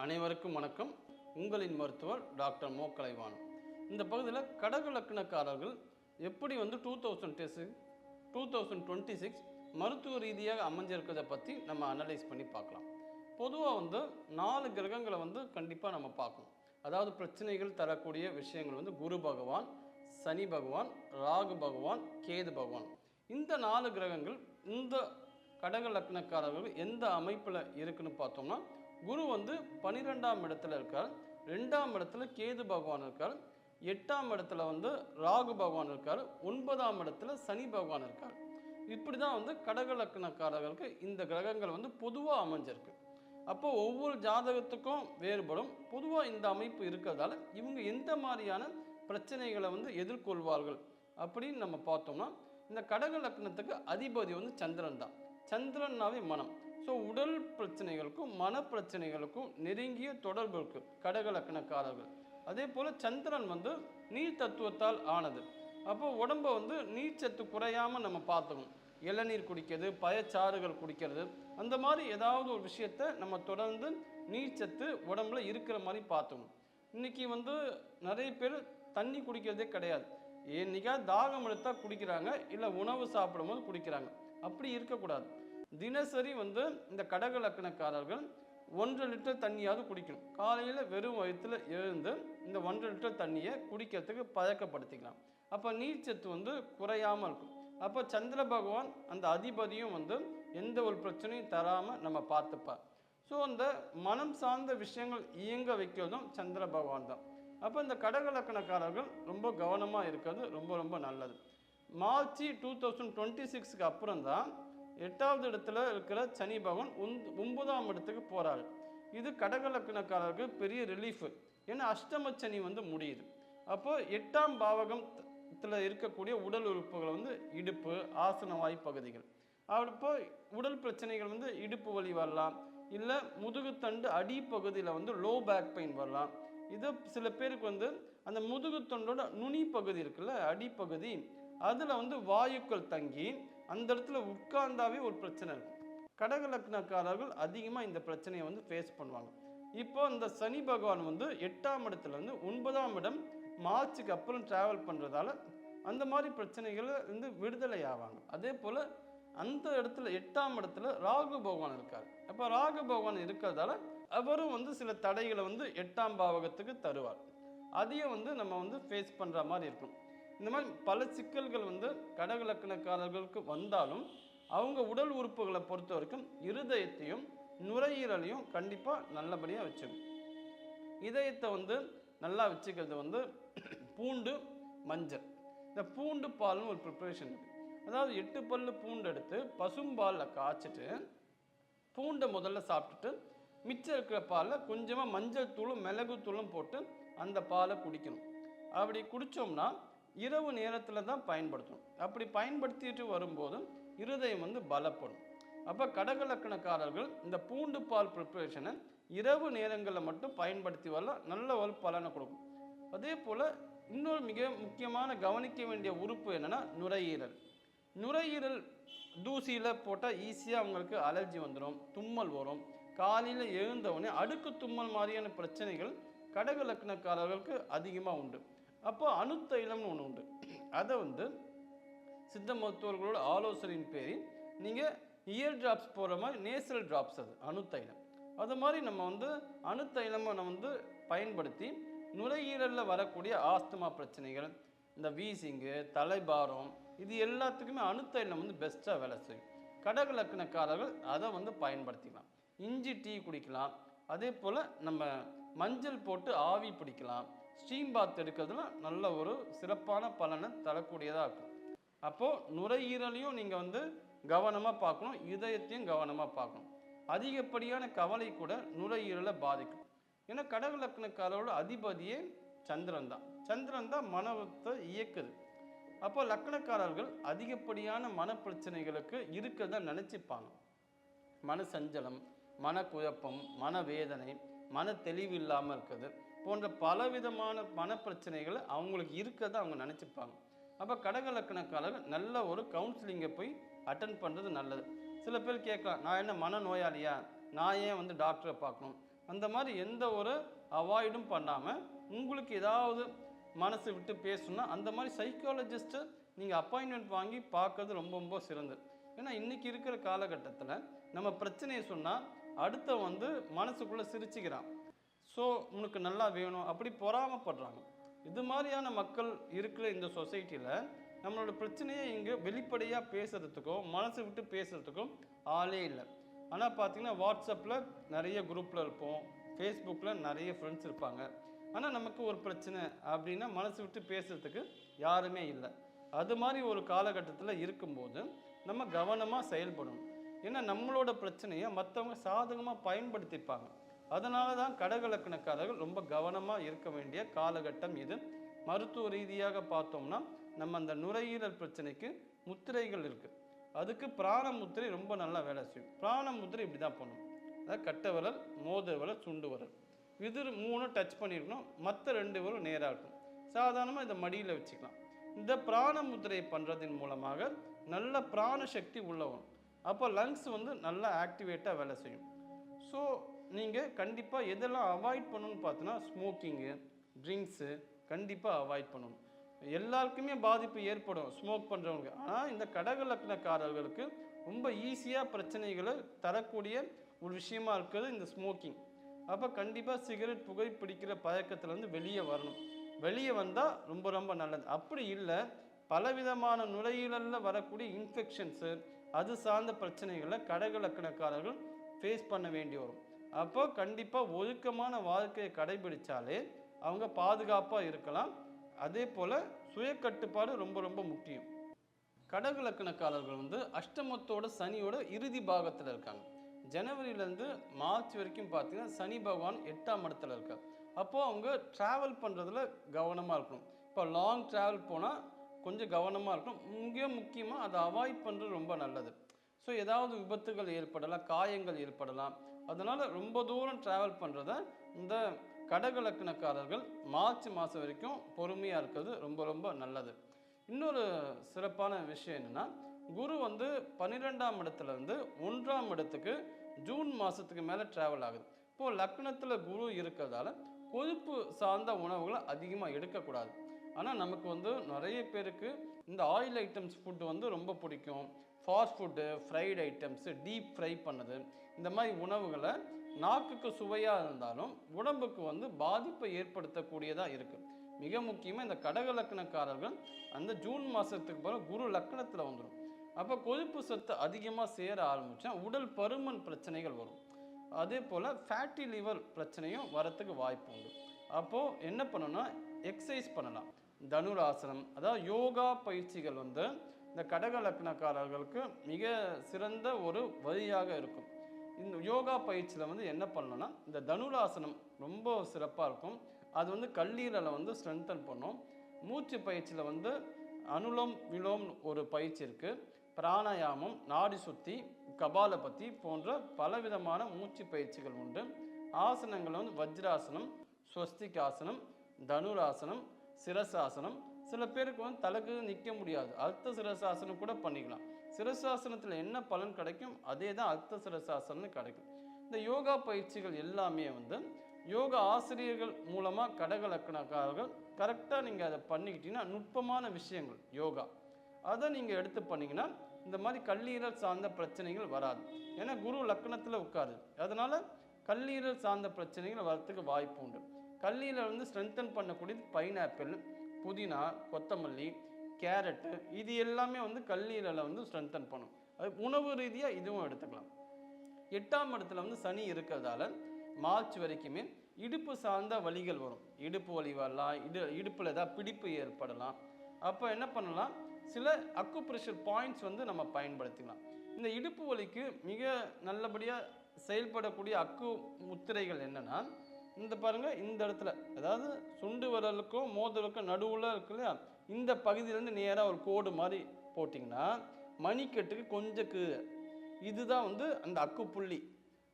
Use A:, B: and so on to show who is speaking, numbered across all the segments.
A: அனைவருக்கும் வணக்கம். உங்களின் மருத்துவர் டாக்டர் மோ கலைவாணன். இந்த பகுதியில் கடக லக்னக்காரர்கள் எப்படி 2026 மருத்துவ ரீதியாக அமைஞ்சிருக்கிறத பற்றி நம்ம அனலைஸ் பண்ணி பார்க்கலாம். பொதுவாக 4 கிரகங்களை கண்டிப்பாக நம்ம பார்க்கணும். அதாவது பிரச்சனைகள் தரக்கூடிய விஷயங்கள் குரு பகவான், சனி பகவான், ராகு பகவான், கேது பகவான். இந்த 4 கிரகங்கள் இந்த கடக லக்னக்காரர்கள் எந்த அமைப்பில் இருக்குன்னு பார்த்தோம்னா, குரு 12ஆம் இடத்துல இருக்கார், 2ஆம் இடத்துல கேது பகவான் இருக்கார், 8ஆம் இடத்துல ராகு பகவான் இருக்கார், 9ஆம் இடத்துல சனி பகவான் இருக்கார். இப்படி தான் கடக லக்னக்காரர்களுக்கு இந்த கிரகங்கள் பொதுவாக அமைஞ்சிருக்கு. அப்போ ஒவ்வொரு ஜாதகத்துக்கும் வேறுபடும். பொதுவாக இந்த அமைப்பு இருக்கிறதால இவங்க எந்த மாதிரியான பிரச்சனைகளை எதிர்கொள்வார்கள் அப்படின்னு நம்ம பார்த்தோம்னா, இந்த கடக லக்னத்துக்கு அதிபதி சந்திரன் தான். சந்திரன்னாவே மனம். ஸோ உடல் பிரச்சனைகளுக்கும் மன பிரச்சனைகளுக்கும் நெருங்கிய தொடர்பு இருக்கு கடக லக்னக்காரர்கள். அதே போல் சந்திரன் நீர் தத்துவத்தால் ஆனது. அப்போ உடம்பை நீர்ச்சத்து குறையாமல் நம்ம பார்த்துக்கணும். இளநீர் குடிக்கிறது, பயச்சாறுகள் குடிக்கிறது, அந்த மாதிரி ஏதாவது ஒரு விஷயத்தை நம்ம தொடர்ந்து நீர்ச்சத்து உடம்புல இருக்கிற மாதிரி பார்த்துக்கணும். இன்றைக்கி நிறைய பேர் தண்ணி குடிக்கிறதே கிடையாது. என்னைக்காவது தாகம் எடுத்தால் குடிக்கிறாங்க, இல்லை உணவு சாப்பிடும்போது குடிக்கிறாங்க. அப்படி இருக்கக்கூடாது. தினசரி இந்த கடக லக்னக்காரர்கள் 1 லிட்டர் தண்ணியாவது குடிக்கணும். காலையில் வெறும் வயிற்றில் எழுந்து இந்த 1 லிட்டர் தண்ணியை குடிக்கிறதுக்கு பழக்கப்படுத்திக்கலாம். அப்போ நீர்ச்சத்து குறையாமல் இருக்கும். அப்போ சந்திர பகவான் அந்த அதிபதியும் எந்த ஒரு பிரச்சனையும் தராமல் நம்ம பார்த்துப்பார். ஸோ அந்த மனம் சார்ந்த விஷயங்கள் இயங்க வைக்கிறதும் சந்திர பகவான் தான். அப்போ இந்த கடக லக்னக்காரர்கள் ரொம்ப கவனமாக இருக்கிறது ரொம்ப ரொம்ப நல்லது. மார்ச் 2026க்கு அப்புறம் தான் 8வது இடத்துல இருக்கிற சனி பகவான் 9ஆம் இடத்துக்கு போகிறாரு. இது கடக லக்னக்காரருக்கு பெரிய ரிலீஃபு. ஏன்னா அஷ்டம சனி முடியுது. அப்போ 8ஆம் பாவகத்தில் இருக்கக்கூடிய உடல் உறுப்புகள் இடுப்பு, ஆசன வாய் பகுதிகள். அப்போ உடல் பிரச்சனைகள் இடுப்பு வலி வரலாம், இல்லை முதுகுத்தண்டு அடிப்பகுதியில் லோ பேக் பெயின் வரலாம். இது சில பேருக்கு அந்த முதுகுத்தண்டோட நுனி பகுதி இருக்குல்ல, அடிப்பகுதி, அதில் வாயுக்கள் தங்கி அந்த இடத்துல உட்கார்ந்தாவே ஒரு பிரச்சனை இருக்கும். கடக லக்னக்காரர்கள் அதிகமாக இந்த பிரச்சனையை ஃபேஸ் பண்ணுவாங்க. இப்போ இந்த சனி பகவான் 8ஆம் இடத்துல 9ஆம் இடம் மார்ச்சுக்கு அப்புறம் ட்ராவல் பண்ணுறதால அந்த மாதிரி பிரச்சனைகள் விடுதலை ஆவாங்க. அதே போல் அந்த இடத்துல 8ஆம் இடத்துல ராகு பகவான் இருக்கார். அப்போ ராகு பகவான் இருக்கிறதால அவரும் சில தடைகளை 8ஆம் பாவகத்துக்கு தருவார். அதையும் நம்ம ஃபேஸ் பண்ணுற மாதிரி இருக்கும். இந்த மாதிரி பல சிக்கல்கள் கடக லக்னக்காரர்களுக்கு வந்தாலும் அவங்க உடல் உறுப்புகளை பொறுத்த வரைக்கும் இருதயத்தையும் நுரையீரலையும் கண்டிப்பாக நல்லபடியாக வச்சுக்கணும். இதயத்தை நல்லா வச்சுக்கிறது பூண்டு, மஞ்சள். இந்த பூண்டு பால்னு ஒரு ப்ரிப்பரேஷன் இருக்குது. அதாவது 8 பல்லு பூண்டு எடுத்து பசும்பாலில் காய்ச்சிட்டு பூண்டை முதல்ல சாப்பிட்டுட்டு மிச்சம் இருக்கிற பாலில் கொஞ்சமாக மஞ்சள் தூளும் மிளகு தூளும் போட்டு அந்த பாலை குடிக்கணும். அப்படி குடித்தோம்னா இரவு நேரத்தில் தான் பயன்படுத்தணும். அப்படி பயன்படுத்திட்டு வரும்போது இருதயம் பலப்படும். அப்போ கடக லக்னக்காரர்கள் இந்த பூண்டு பால் ப்ரிப்பரேஷனை இரவு நேரங்களில் மட்டும் பயன்படுத்தி வரலாம், நல்ல ஒரு பலனை கொடுக்கும். அதே போல் இன்னொரு மிக முக்கியமான கவனிக்க வேண்டிய உறுப்பு என்னென்னா நுரையீரல். நுரையீரல் தூசியில் போட்டால் ஈஸியாக அவங்களுக்கு அலர்ஜி வந்துடும், தும்மல் வரும். காலையில் எழுந்தவுடனே அடுக்கு தும்மல் மாதிரியான பிரச்சனைகள் கடக லக்னக்காரர்களுக்கு அதிகமாக உண்டு. அப்போ அணுத்தைலம்னு ஒன்று உண்டு. அதை சித்த மருத்துவர்களோட ஆலோசனையின் பேரில் நீங்கள் இயர் ட்ராப்ஸ் போகிற மாதிரி நேசல் ட்ராப்ஸ், அது அணுத்தைலம். அது மாதிரி நம்ம அணுத்தைலமை நம்ம பயன்படுத்தி நுரையீரலில் வரக்கூடிய ஆஸ்துமா பிரச்சனைகள், இந்த வீசிங்கு, தலைபாரம், இது எல்லாத்துக்குமே அணுத்தைலம் பெஸ்ட்டாக வேலை செய்யும். கடக லக்னக்காரர்கள் அதை பயன்படுத்திக்கலாம். இஞ்சி டீ குடிக்கலாம். அதே போல் நம்ம மஞ்சள் போட்டு ஆவி பிடிக்கலாம். ஸ்டீம் பாத் எடுக்கிறதுல நல்ல ஒரு சிறப்பான பலனை தரக்கூடியதாக இருக்கும். அப்போது நுரையீரலையும் நீங்கள் கவனமாக பார்க்கணும், இதயத்தையும் கவனமாக பார்க்கணும். அதிகப்படியான கவலை கூட நுரையீரலை பாதிக்கும். ஏன்னா கடக லக்னக்காரரோட அதிபதியே சந்திரன் தான். சந்திரன் தான் மனத்தை இயக்குது. அப்போ லக்னக்காரர்கள் அதிகப்படியான மனப்பிரச்சனைகளுக்கு இருக்கிறத நினச்சிப்பாங்க. மன சஞ்சலம், மனக்குழப்பம், மனவேதனை, மன தெளிவு இல்லாமல் இருக்குது போன்ற பலவிதமான மனப்பிரச்சனைகளை அவங்களுக்கு இருக்கிறத அவங்க நினச்சிப்பாங்க. அப்போ கடக லக்னக்காரர்கள் நல்ல ஒரு கவுன்சிலிங்கை போய் அட்டன் பண்ணுறது நல்லது. சில பேர் கேட்கலாம், நான் என்ன மன நோயாளியா, நான் ஏன் டாக்டரை பார்க்கணும், அந்த மாதிரி எந்த ஒரு அவாய்டும் பண்ணாமல் உங்களுக்கு ஏதாவது மனசு விட்டு பேசணும்னா அந்த மாதிரி சைக்காலஜிஸ்ட்டை நீங்கள் அப்பாயின்மெண்ட் வாங்கி பார்க்கறது ரொம்ப ரொம்ப சிறந்தது. ஏன்னா இன்றைக்கி இருக்கிற காலகட்டத்தில் நம்ம பிரச்சனையை சொன்னால் அடுத்த வந்து மனசுக்குள்ளே சிரிச்சுக்கிறான், ஸோ உனக்கு நல்லா வேணும் அப்படி பொறாமப்படுறாங்க. இது மாதிரியான மக்கள் இருக்கிற இந்த சொசைட்டியில் நம்மளோட பிரச்சனையை இங்கே வெளிப்படையாக பேசுகிறதுக்கோ மனசு விட்டு பேசுகிறதுக்கோ ஆளே இல்லை. ஆனால் பார்த்தீங்கன்னா வாட்ஸ்அப்பில் நிறைய குரூப்பில் இருப்போம், ஃபேஸ்புக்கில் நிறைய ஃப்ரெண்ட்ஸ் இருப்பாங்க. ஆனால் நமக்கு ஒரு பிரச்சனை அப்படின்னா மனசு விட்டு பேசுகிறதுக்கு யாருமே இல்லை. அது மாதிரி ஒரு காலகட்டத்தில் இருக்கும்போது நம்ம கவனமாக செயல்படணும். ஏன்னா நம்மளோட பிரச்சனையை மற்றவங்க சாதகமாக பயன்படுத்திப்பாங்க. அதனால தான் கடகலக்கணக்காரர்கள் ரொம்ப கவனமாக இருக்க வேண்டிய காலகட்டம் இது. மருத்துவ ரீதியாக பார்த்தோம்னா நம்ம அந்த நுரையீரல் பிரச்சனைக்கு முத்திரைகள் இருக்குது. அதுக்கு பிராண முத்திரை ரொம்ப நல்லா வேலை செய்யும். பிராண முத்திரை இப்படி தான் பண்ணும். அதாவது கட்டை விரல், மோதிர விரல், சுண்டு விரல், இது 3 டச் பண்ணியிருக்கணும். மற்ற 2 விரல் நேராக இருக்கும். சாதாரணமாக இதை மடியில் வச்சுக்கலாம். இந்த பிராண முத்திரையை பண்ணுறதின் மூலமாக நல்ல பிராண சக்தி உள்ளவரும். அப்போ லங்ஸ் வந்து நல்லா ஆக்டிவேட்டாக வேலை செய்யும். ஸோ நீங்கள் கண்டிப்பாக எதெல்லாம் அவாய்ட் பண்ணணும்னு பார்த்தோன்னா ஸ்மோக்கிங்கு, ட்ரிங்க்ஸு கண்டிப்பாக அவாய்ட் பண்ணணும். எல்லாருக்குமே பாதிப்பு ஏற்படும் ஸ்மோக் பண்ணுறவங்க. ஆனால் இந்த கடகலக்கணக்காரர்களுக்கு ரொம்ப ஈஸியாக பிரச்சனைகளை தரக்கூடிய ஒரு விஷயமா இருக்கிறது இந்த ஸ்மோக்கிங். அப்போ கண்டிப்பாக சிகரெட் புகை பிடிக்கிற பழக்கத்துலேருந்து வெளியே வரணும். வெளியே வந்தால் ரொம்ப ரொம்ப நல்லது. அப்படி இல்லை, பலவிதமான நுரையீரலில் வரக்கூடிய இன்ஃபெக்ஷன்ஸு அது சார்ந்த பிரச்சனைகளை கடகலக்கணக்காரர்கள் ஃபேஸ் பண்ண வேண்டி வரும். அப்போ கண்டிப்பாக ஒழுக்கமான வாழ்க்கையை கடைபிடிச்சாலே அவங்க பாதுகாப்பாக இருக்கலாம். அதே போல் சுய கட்டுப்பாடு ரொம்ப ரொம்ப முக்கியம். கடகலக்கணக்காரர்கள் வந்து அஷ்டமத்தோட சனியோட இறுதி பாகத்தில் இருக்காங்க. ஜனவரியிலேருந்து மார்ச் வரைக்கும் பார்த்தீங்கன்னா சனி பகவான் 8ஆம் இடத்துல இருக்கார். அப்போது அவங்க ட்ராவல் பண்ணுறதுல கவனமாக இருக்கணும். இப்போ லாங் ட்ராவல் போனால் கொஞ்சம் கவனமாக இருக்கணும். இங்கே முக்கியமாக அதை அவாய்ட் பண்ணுறது ரொம்ப நல்லது. ஸோ ஏதாவது விபத்துகள் ஏற்படலாம், காயங்கள் ஏற்படலாம். அதனால் ரொம்ப தூரம் ட்ராவல் பண்ணுறத இந்த கடகலக்கணக்காரர்கள் மார்ச் மாதம் வரைக்கும் பொறுமையாக இருக்கிறது ரொம்ப ரொம்ப நல்லது. இன்னொரு சிறப்பான விஷயம் என்னென்னா, குரு வந்து 12ஆம் இடத்துலேருந்து 1ஆம் இடத்துக்கு ஜூன் மாதத்துக்கு மேலே ட்ராவல் ஆகுது. இப்போது லக்னத்தில் குரு இருக்கிறதால கொழுப்பு சார்ந்த உணவுகளை அதிகமாக எடுக்கக்கூடாது. ஆனால் நமக்கு வந்து நிறைய பேருக்கு இந்த ஆயில் ஐட்டம்ஸ் ஃபுட்டு வந்து ரொம்ப பிடிக்கும். Fast food, fried items, deep fry பண்ணது, இந்த மாதிரி உணவுகளை நாக்குக்கு சுவையாக இருந்தாலும் உடம்புக்கு வந்து பாதிப்பை ஏற்படுத்தக்கூடியதாக இருக்குது. மிக முக்கியமாக இந்த கடகலக்கணக்காரர்கள் அந்த ஜூன் மாதத்துக்கு பிறகு குரு லக்னத்தில் வந்துடும். அப்போ கொழுப்பு சத்து அதிகமாக சேர ஆரம்பித்தா உடல் பருமன் பிரச்சனைகள் வரும். அதே போல் ஃபேட்டி லிவர் பிரச்சனையும் வரத்துக்கு வாய்ப்பு உண்டு. அப்போது என்ன பண்ணணும்னா எக்ஸசைஸ் பண்ணலாம். தனுராசனம், அதாவது யோகா பயிற்சிகள் வந்து இந்த கடகலக்கணக்காரர்களுக்கு மிக சிறந்த ஒரு வழியாக இருக்கும். இந்த யோகா பயிற்சியில் வந்து என்ன பண்ணணும்னா இந்த தனுராசனம் ரொம்ப சிறப்பாக இருக்கும். அது வந்து கல்லீரலை வந்து ஸ்ட்ரென்தன் பண்ணும். மூச்சு பயிற்சியில் வந்து அனுலோம் விலோம் ஒரு பயிற்சி இருக்குது. பிராணாயாமம், நாடி சுத்தி, கபாலபதி போன்ற பலவிதமான மூச்சு பயிற்சிகள் உண்டு. ஆசனங்கள் வந்து வஜ்ராசனம், ஸ்வஸ்திகாசனம், தனுராசனம், சிரசாசனம். சில பேருக்கு வந்து தலைக்கு நிற்க முடியாது, அர்த்த சிரசாசனம் கூட பண்ணிக்கலாம். சிரசாசனத்தில் என்ன பலன் கிடைக்கும் அதே தான் அர்த்த சிரசாசனம் கிடைக்கும். இந்த யோகா பயிற்சிகள் எல்லாமே வந்து யோகா ஆசிரியர்கள் மூலமாக கடகலக்கணக்காரர்கள் கரெக்டாக நீங்கள் அதை பண்ணிக்கிட்டீங்கன்னா நுட்பமான விஷயங்கள் யோகா அதை நீங்கள் எடுத்து பண்ணிங்கன்னா இந்த மாதிரி கல்லீரல் சார்ந்த பிரச்சனைகள் வராது. ஏன்னா குரு லக்னத்தில் உட்காருது, அதனால் கல்லீரல் சார்ந்த பிரச்சனைகள் வரத்துக்கு வாய்ப்பு உண்டு. கல்லீரல் வந்து ஸ்ட்ரென்தன் பண்ணக்கூடியது பைனாப்பிள், புதினா, கொத்தமல்லி, கேரட்டு, இது எல்லாமே வந்து கல்லீரலை வந்து ஸ்ட்ரென்தன் பண்ணும். அது உணவு ரீதியாக இதுவும் எடுத்துக்கலாம். 8ஆம் இடத்துல வந்து சனி இருக்கிறதால மார்ச் வரைக்குமே இடுப்பு சார்ந்த வலிகள் வரும். இடுப்பு வலி வரலாம், இடுப்பில் ஏதாவது பிடிப்பு ஏற்படலாம். அப்போ என்ன பண்ணலாம், சில அக்குப்ரெஷர் பாயிண்ட்ஸ் வந்து நம்ம பயன்படுத்திக்கலாம். இந்த இடுப்பு வலிக்கு மிக நல்லபடியாக செயல்படக்கூடிய அக்கு முத்திரைகள் என்னென்னா, இந்த பாருங்கள், இந்த இடத்துல அதாவது சுண்டு விரலுக்கும் மோதிரலுக்கும் நடுவில் இருக்கு இல்லையா, இந்த பகுதியிலேருந்து நேராக ஒரு கோடு மாதிரி போட்டிங்கன்னா மணிக்கட்டுக்கு கொஞ்சம் கீழே இதுதான் வந்து அந்த அக்கு புள்ளி,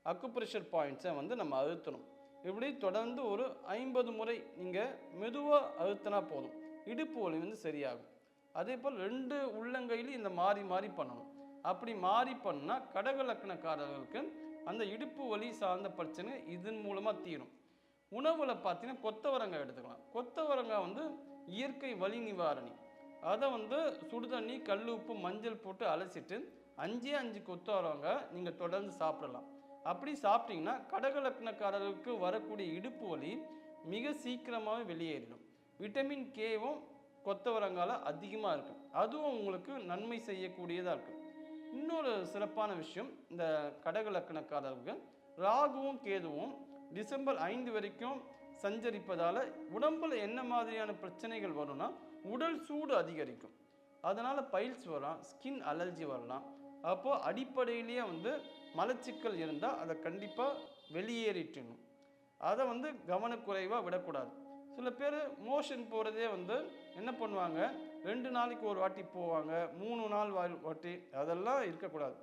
A: அக்குப்ரெஷர் பாயிண்ட்ஸை வந்து நம்ம அழுத்தணும். இப்படி தொடர்ந்து ஒரு 50 முறை நீங்கள் மெதுவாக அழுத்தினா போதும், இடுப்பு வலி வந்து சரியாகும். அதே போல் 2 உள்ளங்கையிலையும் இந்த மாறி மாறி பண்ணணும். அப்படி மாறி பண்ணால் கடக லக்னக்காரர்களுக்கு அந்த இடுப்பு வலி சார்ந்த பிரச்சனை இதன் மூலமாக தீரும். உணவில் பார்த்தீங்கன்னா கொத்தவரங்காய் எடுத்துக்கலாம். கொத்தவரங்காய் வந்து இயற்கை வலி நிவாரணி. அதை வந்து சுடுதண்ணி, கல் உப்பு, மஞ்சள் போட்டு அலசிட்டு 5 கொத்தவரங்காய் நீங்கள் தொடர்ந்து சாப்பிடலாம். அப்படி சாப்பிட்டீங்கன்னா கடக லக்னக்காரர்களுக்கு வரக்கூடிய இடுப்பு வலி மிக சீக்கிரமாகவே வெளியேறிடும். விட்டமின் கேவும் கொத்தவரங்கால அதிகமாக இருக்கும். அதுவும் உங்களுக்கு நன்மை செய்யக்கூடியதாக இருக்கும். இன்னொரு சிறப்பான விஷயம், இந்த கடக லக்னக்காரர்கள் ராகுவும் கேதுவும் டிசம்பர் 5 வரைக்கும் சஞ்சரிப்பதால் உடம்பில் என்ன மாதிரியான பிரச்சனைகள் வரும்னா உடல் சூடு அதிகரிக்கும். அதனால் பைல்ஸ் வரலாம், ஸ்கின் அலர்ஜி வரலாம். அப்போது அடிப்படையிலேயே வந்து மலச்சிக்கல் இருந்தால் அதை கண்டிப்பாக வெளியேறிட்டணும். அதை வந்து கவனக்குறைவாக விடக்கூடாது. சில பேர் மோஷன் போகிறதே வந்து என்ன பண்ணுவாங்க, 2 நாளைக்கு ஒரு வாட்டி போவாங்க, 3 நாள் வாட்டி, அதெல்லாம் இருக்கக்கூடாது.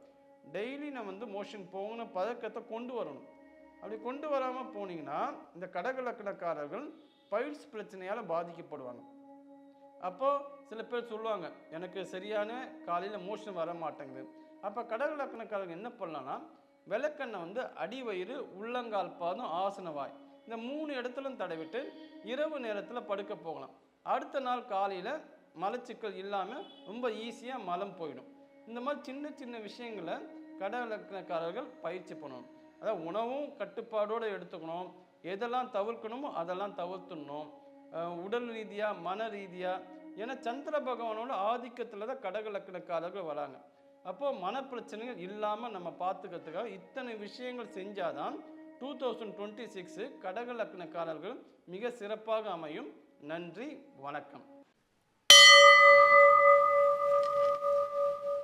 A: டெய்லி நம்ம வந்து மோஷன் போகணும் பழக்கத்தை கொண்டு வரணும். அப்படி கொண்டு வராமல் போனீங்கன்னா இந்த கடக லக்னக்காரர்கள் பைல்ஸ் பிரச்சனையால் பாதிக்கப்படுவாங்க. அப்போது சில பேர் சொல்லுவாங்க, எனக்கு சரியான காலையில் மோஷன் வர மாட்டேங்குது. அப்போ கடக லக்னக்காரர்கள் என்ன பண்ணலான்னா, விளக்கெண்ணெய் வந்து அடிவயிறு, உள்ளங்கால் பாதம், ஆசனவாய் இந்த 3 இடத்துலும் தடவிட்டு இரவு நேரத்தில் படுக்க போகலாம். அடுத்த நாள் காலையில் மலச்சிக்கல் இல்லாமல் ரொம்ப ஈஸியாக மலம் போயிடும். இந்த மாதிரி சின்ன சின்ன விஷயங்களை கடக லக்னக்காரர்கள் பயிற்சி பண்ணணும். அதாவது உணவும் கட்டுப்பாடோடு எடுத்துக்கணும். எதெல்லாம் தவிர்க்கணுமோ அதெல்லாம் தவிர்த்துடணும். உடல் ரீதியாக, மன ரீதியாக, ஏன்னா சந்திர பகவானோட ஆதிக்கத்தில் தான் கடக லக்னக்காரர்கள் வராங்க. அப்போது மனப்பிரச்சனைகள் இல்லாமல் நம்ம பார்த்துக்கிறதுக்காக இத்தனை விஷயங்கள் செஞ்சாதான் 2026 கடக லக்னக்காரர்கள் மிக சிறப்பாக அமையும். நன்றி, வணக்கம்.